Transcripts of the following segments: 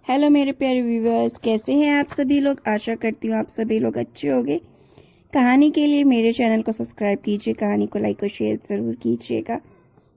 Hello मेरे प्यारे viewers, कैसे हैं आप सभी लोग। आशा करती हूँ आप सभी लोग अच्छे होंगे। कहानी के लिए मेरे चैनल को सब्सक्राइब कीजिए, कहानी को लाइक और शेयर ज़रूर कीजिएगा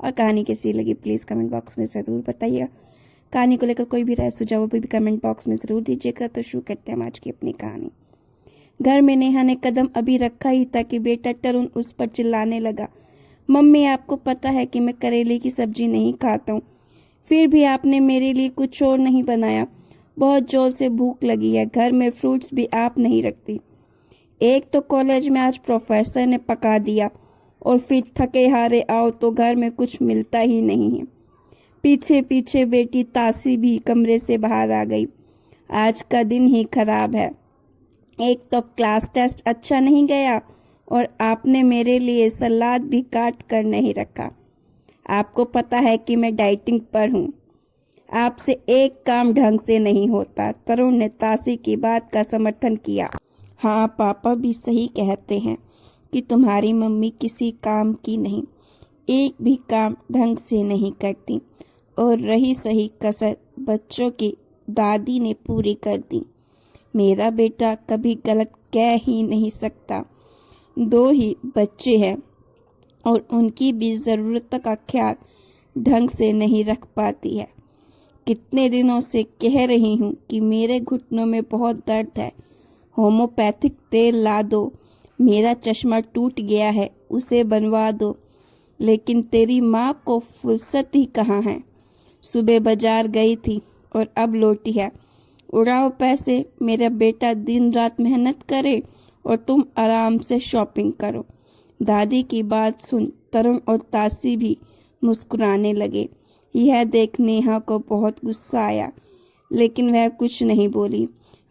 और कहानी कैसी लगी प्लीज़ कमेंट बॉक्स में ज़रूर बताइएगा। कहानी को लेकर कोई भी राय सुझाव भी कमेंट बॉक्स में ज़रूर दीजिएगा। तो शुरू करते हैं आज की अपनी कहानी। घर में नेहा ने कदम अभी रखा ही था कि बेटा तरुण उस पर चिल्लाने लगा, मम्मी आपको पता है कि मैं करेले की सब्जी नहीं खाता हूँ, फिर भी आपने मेरे लिए कुछ और नहीं बनाया। बहुत जोर से भूख लगी है, घर में फ्रूट्स भी आप नहीं रखती। एक तो कॉलेज में आज प्रोफेसर ने पका दिया और फिर थके हारे आओ तो घर में कुछ मिलता ही नहीं है। पीछे पीछे बेटी तासी भी कमरे से बाहर आ गई। आज का दिन ही खराब है। एक तो क्लास टेस्ट अच्छा नहीं गया और आपने मेरे लिए सलाद भी काट कर नहीं रखा। आपको पता है कि मैं डाइटिंग पर हूँ। आपसे एक काम ढंग से नहीं होता। तरुण ने तासी की बात का समर्थन किया। हाँ, पापा भी सही कहते हैं कि तुम्हारी मम्मी किसी काम की नहीं, एक भी काम ढंग से नहीं करती, और रही सही कसर बच्चों की दादी ने पूरी कर दी। मेरा बेटा कभी गलत कह ही नहीं सकता। दो ही बच्चे हैं और उनकी भी ज़रूरत का ख्याल ढंग से नहीं रख पाती है। कितने दिनों से कह रही हूँ कि मेरे घुटनों में बहुत दर्द है, होम्योपैथिक तेल ला दो। मेरा चश्मा टूट गया है, उसे बनवा दो। लेकिन तेरी माँ को फुर्सत ही कहाँ है। सुबह बाजार गई थी और अब लौटी है। उड़ाओ पैसे, मेरा बेटा दिन रात मेहनत करे और तुम आराम से शॉपिंग करो। दादी की बात सुन तरुण और तासी भी मुस्कुराने लगे। यह देख नेहा को बहुत गुस्सा आया, लेकिन वह कुछ नहीं बोली।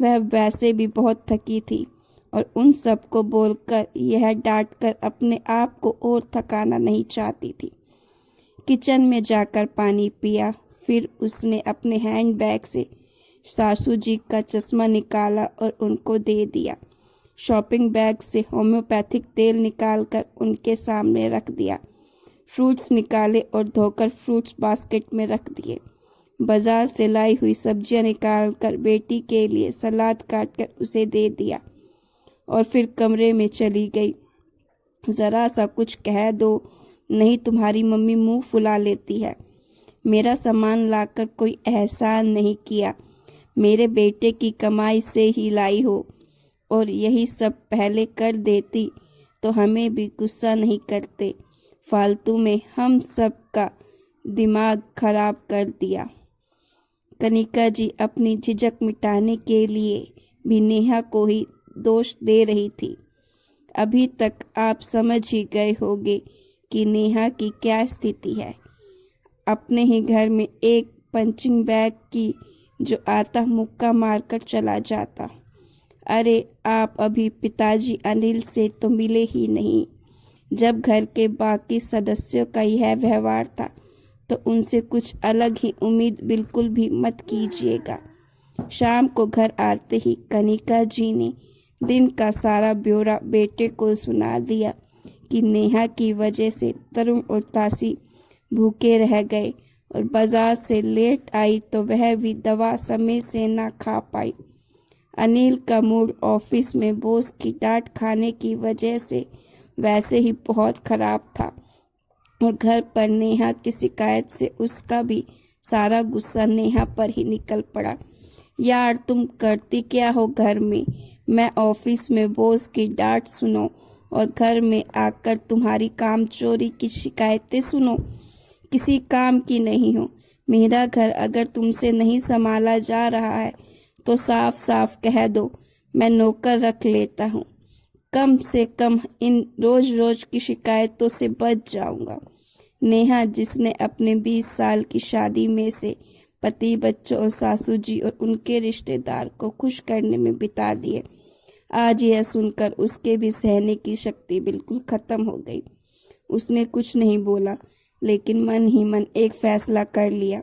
वह वैसे भी बहुत थकी थी और उन सबको बोलकर यह डांटकर अपने आप को और थकाना नहीं चाहती थी। किचन में जाकर पानी पिया, फिर उसने अपने हैंडबैग से सासू जी का चश्मा निकाला और उनको दे दिया। शॉपिंग बैग से होम्योपैथिक तेल निकालकर उनके सामने रख दिया। फ्रूट्स निकाले और धोकर फ्रूट्स बास्केट में रख दिए। बाजार से लाई हुई सब्जियां निकालकर बेटी के लिए सलाद काटकर उसे दे दिया और फिर कमरे में चली गई। ज़रा सा कुछ कह दो, नहीं तुम्हारी मम्मी मुंह फुला लेती है। मेरा सामान लाकर कोई एहसान नहीं किया, मेरे बेटे की कमाई से ही लाई हो, और यही सब पहले कर देती तो हमें भी गुस्सा नहीं करते। फालतू में हम सब का दिमाग खराब कर दिया। कनिका जी अपनी झिझक मिटाने के लिए भी नेहा को ही दोष दे रही थी। अभी तक आप समझ ही गए होंगे कि नेहा की क्या स्थिति है। अपने ही घर में एक पंचिंग बैग की जो आता मुक्का मारकर चला जाता। अरे आप अभी पिताजी अनिल से तो मिले ही नहीं। जब घर के बाकी सदस्यों का यह व्यवहार था तो उनसे कुछ अलग ही उम्मीद बिल्कुल भी मत कीजिएगा। शाम को घर आते ही कनिका जी ने दिन का सारा ब्यौरा बेटे को सुना दिया कि नेहा की वजह से तरुण और तासी भूखे रह गए और बाजार से लेट आई तो वह भी दवा समय से ना खा पाई। अनिल का मूड ऑफिस में बॉस की डांट खाने की वजह से वैसे ही बहुत खराब था और घर पर नेहा की शिकायत से उसका भी सारा गुस्सा नेहा पर ही निकल पड़ा। यार तुम करती क्या हो घर में। मैं ऑफिस में बॉस की डांट सुनो और घर में आकर तुम्हारी काम चोरी की शिकायतें सुनो। किसी काम की नहीं हो। मेरा घर अगर तुमसे नहीं संभाला जा रहा है तो साफ साफ कह दो, मैं नौकर रख लेता हूँ। कम से कम इन रोज रोज की शिकायतों से बच जाऊंगा। नेहा, जिसने अपने 20 साल की शादी में से पति, बच्चों और सासू जी और उनके रिश्तेदार को खुश करने में बिता दिए, आज यह सुनकर उसके भी सहने की शक्ति बिल्कुल खत्म हो गई। उसने कुछ नहीं बोला, लेकिन मन ही मन एक फैसला कर लिया।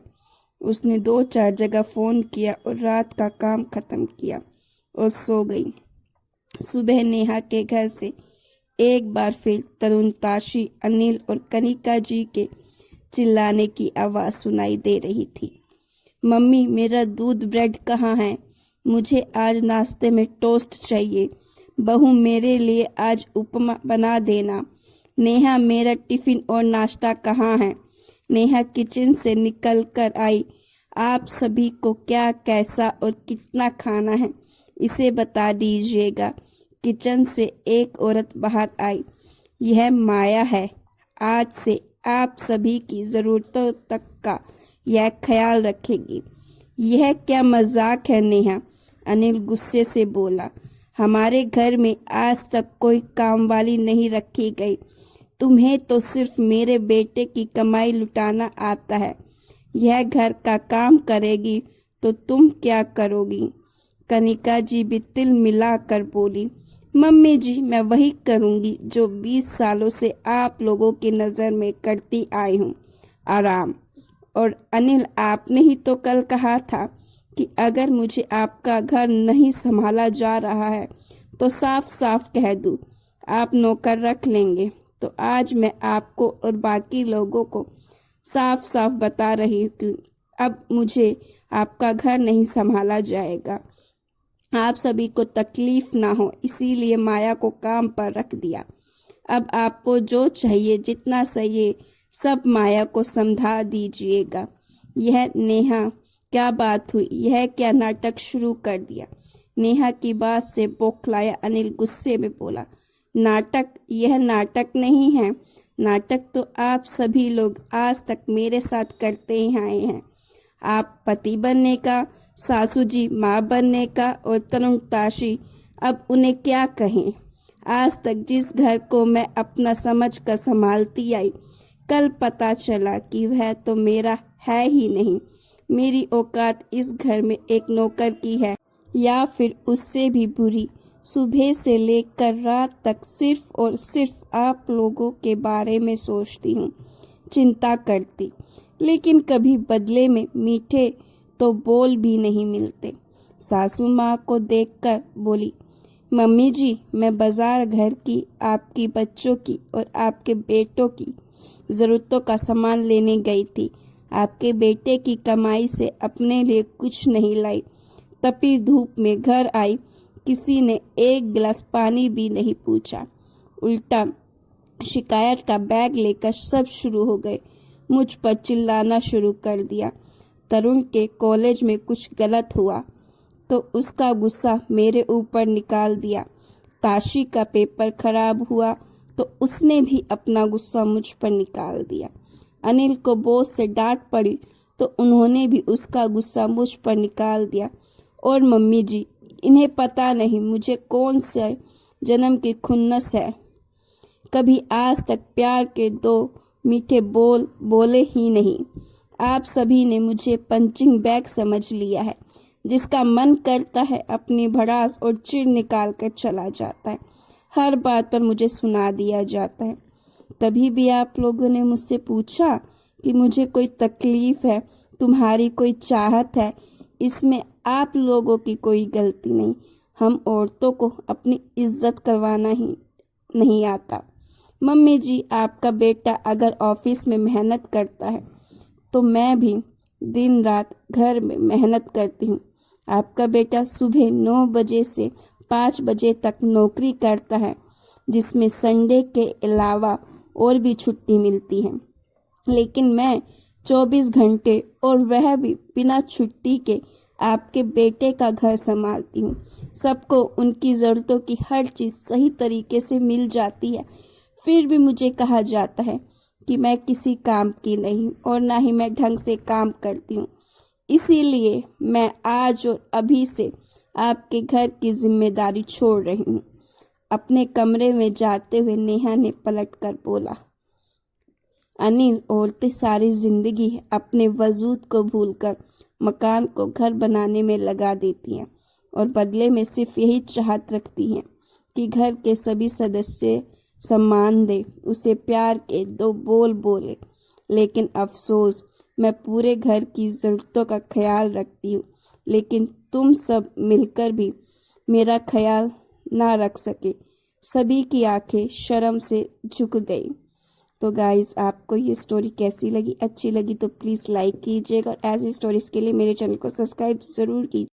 उसने 2-4 जगह फ़ोन किया और रात का काम खत्म किया और सो गई। सुबह नेहा के घर से एक बार फिर तरुण, ताशी, अनिल और कनिका जी के चिल्लाने की आवाज़ सुनाई दे रही थी। मम्मी मेरा दूध ब्रेड कहाँ है? मुझे आज नाश्ते में टोस्ट चाहिए। बहू मेरे लिए आज उपमा बना देना। नेहा मेरा टिफिन और नाश्ता कहाँ है? नेहा किचन से निकल कर आई। आप सभी को क्या कैसा और कितना खाना है इसे बता दीजिएगा। किचन से एक औरत बाहर आई। यह माया है। आज से आप सभी की ज़रूरतों तक का यह ख्याल रखेगी। यह क्या मजाक है नेहा? अनिल गुस्से से बोला। हमारे घर में आज तक कोई काम वाली नहीं रखी गई। तुम्हें तो सिर्फ मेरे बेटे की कमाई लुटाना आता है। यह घर का काम करेगी तो तुम क्या करोगी? कनिका जी भी तिल मिला कर बोली। मम्मी जी मैं वही करूंगी जो 20 सालों से आप लोगों की नज़र में करती आई हूँ, आराम। और अनिल आपने ही तो कल कहा था कि अगर मुझे आपका घर नहीं संभाला जा रहा है तो साफ साफ कह दूँ आप नौकर रख लेंगे। तो आज मैं आपको और बाकी लोगों को साफ साफ बता रही हूँ कि अब मुझे आपका घर नहीं संभाला जाएगा। आप सभी को तकलीफ ना हो इसीलिए माया को काम पर रख दिया। अब आपको जो चाहिए जितना चाहिए सब माया को समझा दीजिएगा। यह नेहा क्या बात हुई? यह क्या नाटक शुरू कर दिया? नेहा की बात से बौखलाया अनिल गुस्से में बोला। नाटक? यह नाटक नहीं है। नाटक तो आप सभी लोग आज तक मेरे साथ करते ही आए हैं। आप पति बनने का, सासू जी माँ बनने का और तनुताशी अब उन्हें क्या कहें। आज तक जिस घर को मैं अपना समझ कर संभालती आई, कल पता चला कि वह तो मेरा है ही नहीं। मेरी औकात इस घर में एक नौकर की है या फिर उससे भी बुरी। सुबह से लेकर रात तक सिर्फ और सिर्फ आप लोगों के बारे में सोचती हूँ, चिंता करती, लेकिन कभी बदले में मीठे तो बोल भी नहीं मिलते। सासू माँ को देखकर बोली, मम्मी जी मैं बाजार घर की, आपकी बच्चों की और आपके बेटों की ज़रूरतों का सामान लेने गई थी। आपके बेटे की कमाई से अपने लिए कुछ नहीं लाई। तपी धूप में घर आई, किसी ने एक गिलास पानी भी नहीं पूछा। उल्टा शिकायत का बैग लेकर सब शुरू हो गए। मुझ पर चिल्लाना शुरू कर दिया। तरुण के कॉलेज में कुछ गलत हुआ तो उसका गुस्सा मेरे ऊपर निकाल दिया। ताशी का पेपर खराब हुआ तो उसने भी अपना गुस्सा मुझ पर निकाल दिया। अनिल को बॉस से डांट पड़ी तो उन्होंने भी उसका गुस्सा मुझ पर निकाल दिया। और मम्मी जी इन्हें पता नहीं मुझे कौन से जन्म की खुन्नस है। कभी आज तक प्यार के दो मीठे बोल बोले ही नहीं। आप सभी ने मुझे पंचिंग बैग समझ लिया है, जिसका मन करता है अपनी भड़ास और चिढ़ निकाल कर चला जाता है। हर बात पर मुझे सुना दिया जाता है। कभी भी आप लोगों ने मुझसे पूछा कि मुझे कोई तकलीफ है, तुम्हारी कोई चाहत है? इसमें आप लोगों की कोई गलती नहीं। हम औरतों को अपनी इज्जत करवाना ही नहीं आता। मम्मी जी आपका बेटा अगर ऑफिस में मेहनत करता है तो मैं भी दिन रात घर में मेहनत करती हूँ। आपका बेटा सुबह 9 बजे से 5 बजे तक नौकरी करता है, जिसमें संडे के अलावा और भी छुट्टी मिलती है, लेकिन मैं 24 घंटे और वह भी बिना छुट्टी के आपके बेटे का घर संभालती हूँ। सबको उनकी ज़रूरतों की हर चीज़ सही तरीके से मिल जाती है, फिर भी मुझे कहा जाता है कि मैं किसी काम की नहीं और ना ही मैं ढंग से काम करती हूँ। इसीलिए मैं आज और अभी से आपके घर की जिम्मेदारी छोड़ रही हूँ। अपने कमरे में जाते हुए नेहा ने पलटकर बोला। अनिल, औरतें सारी जिंदगी अपने वजूद को भूलकर मकान को घर बनाने में लगा देती हैं और बदले में सिर्फ यही चाहत रखती हैं कि घर के सभी सदस्य सम्मान दे, उसे प्यार के 2 बोल बोले। लेकिन अफसोस, मैं पूरे घर की ज़रूरतों का ख्याल रखती हूँ, लेकिन तुम सब मिलकर भी मेरा ख्याल ना रख सके। सभी की आंखें शर्म से झुक गई। तो गाइस आपको ये स्टोरी कैसी लगी, अच्छी लगी तो प्लीज़ लाइक कीजिएगा और ऐसी स्टोरीज़ के लिए मेरे चैनल को सब्सक्राइब ज़रूर कीजिए।